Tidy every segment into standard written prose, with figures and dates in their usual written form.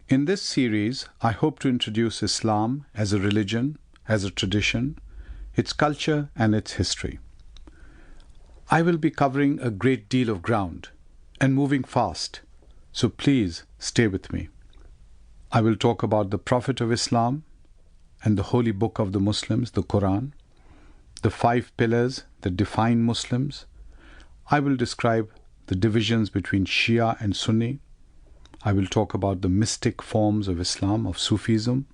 In this series, I hope to introduce Islam as a religion, as a tradition, its culture and its history. I will be covering a great deal of ground and moving fast, so please stay with me. I will talk about the Prophet of Islam and the holy book of the Muslims, the Quran, the 5 pillars that define Muslims. I will describe the divisions between Shia and Sunni. I will talk about the mystic forms of Islam, of Sufism.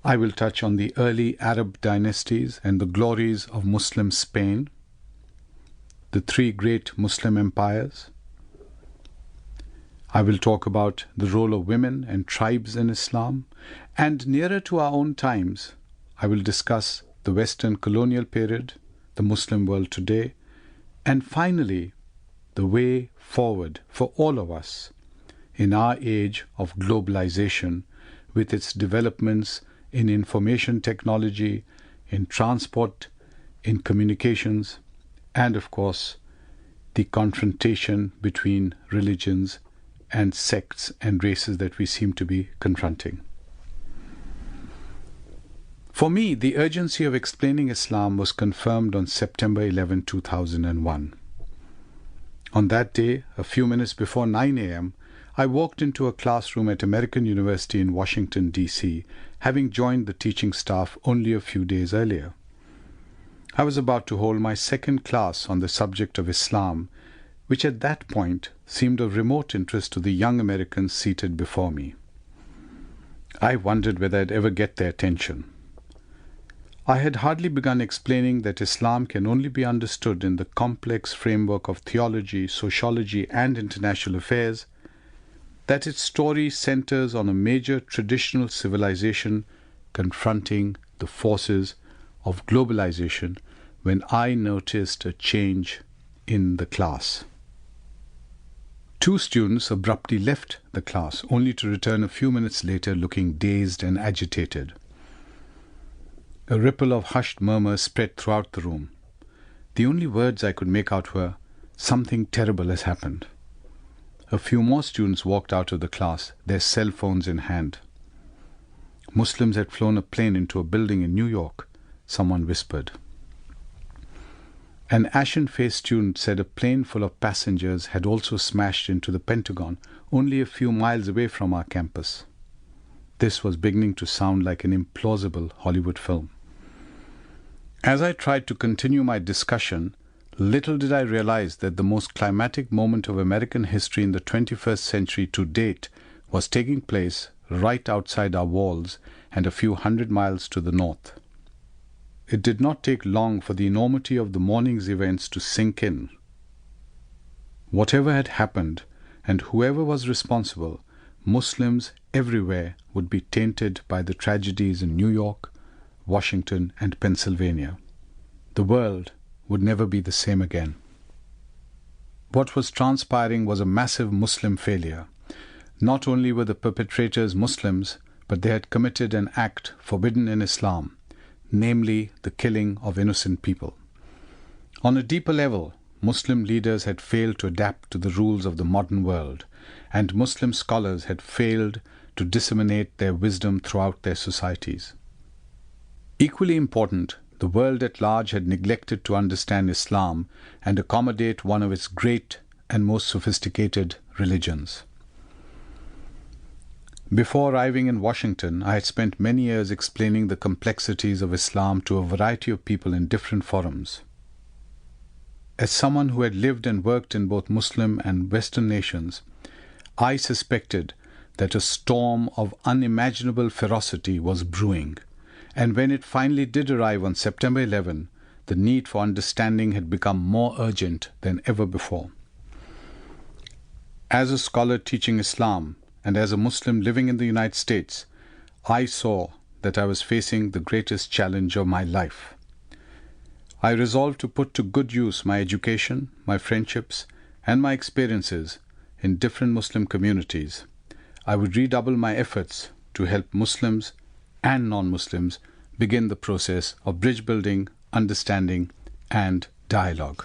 I will touch on the early Arab dynasties and the glories of Muslim Spain, the 3 great Muslim empires. I will talk about the role of women and tribes in Islam, and nearer to our own times, I will discuss the Western colonial period, the Muslim world today, and finally, the way forward for all of us in our age of globalization, with its developments in information technology, in transport, in communications, and of course, the confrontation between religions and sects and races that we seem to be confronting. For me, the urgency of explaining Islam was confirmed on September 11, 2001. On that day, a few minutes before 9 a.m., I walked into a classroom at American University in Washington, D.C., having joined the teaching staff only a few days earlier. I was about to hold my second class on the subject of Islam, which at that point seemed of remote interest to the young Americans seated before me. I wondered whether I'd ever get their attention. I had hardly begun explaining that Islam can only be understood in the complex framework of theology, sociology, and international affairs, that its story centers on a major traditional civilization confronting the forces of globalization, when I noticed a change in the class. 2 students abruptly left the class, only to return a few minutes later looking dazed and agitated. A ripple of hushed murmurs spread throughout the room. The only words I could make out were, "Something terrible has happened." A few more students walked out of the class, their cell phones in hand. Muslims had flown a plane into a building in New York, someone whispered. An ashen-faced student said a plane full of passengers had also smashed into the Pentagon, only a few miles away from our campus. This was beginning to sound like an implausible Hollywood film. As I tried to continue my discussion, little did I realize that the most climatic moment of American history in the 21st century to date was taking place right outside our walls and a few hundred miles to the north. It did not take long for the enormity of the morning's events to sink in. Whatever had happened, and whoever was responsible, Muslims everywhere would be tainted by the tragedies in New York, Washington, and Pennsylvania. The world would never be the same again. What was transpiring was a massive Muslim failure. Not only were the perpetrators Muslims, but they had committed an act forbidden in Islam, namely the killing of innocent people. On a deeper level, Muslim leaders had failed to adapt to the rules of the modern world, and Muslim scholars had failed to disseminate their wisdom throughout their societies. Equally important, the world at large had neglected to understand Islam and accommodate one of its great and most sophisticated religions. Before arriving in Washington, I had spent many years explaining the complexities of Islam to a variety of people in different forums. As someone who had lived and worked in both Muslim and Western nations, I suspected that a storm of unimaginable ferocity was brewing. And when it finally did arrive on September 11, the need for understanding had become more urgent than ever before. As a scholar teaching Islam and as a Muslim living in the United States, I saw that I was facing the greatest challenge of my life. I resolved to put to good use my education, my friendships, and my experiences in different Muslim communities. I would redouble my efforts to help Muslims and non-Muslims begin the process of bridge building, understanding, and dialogue.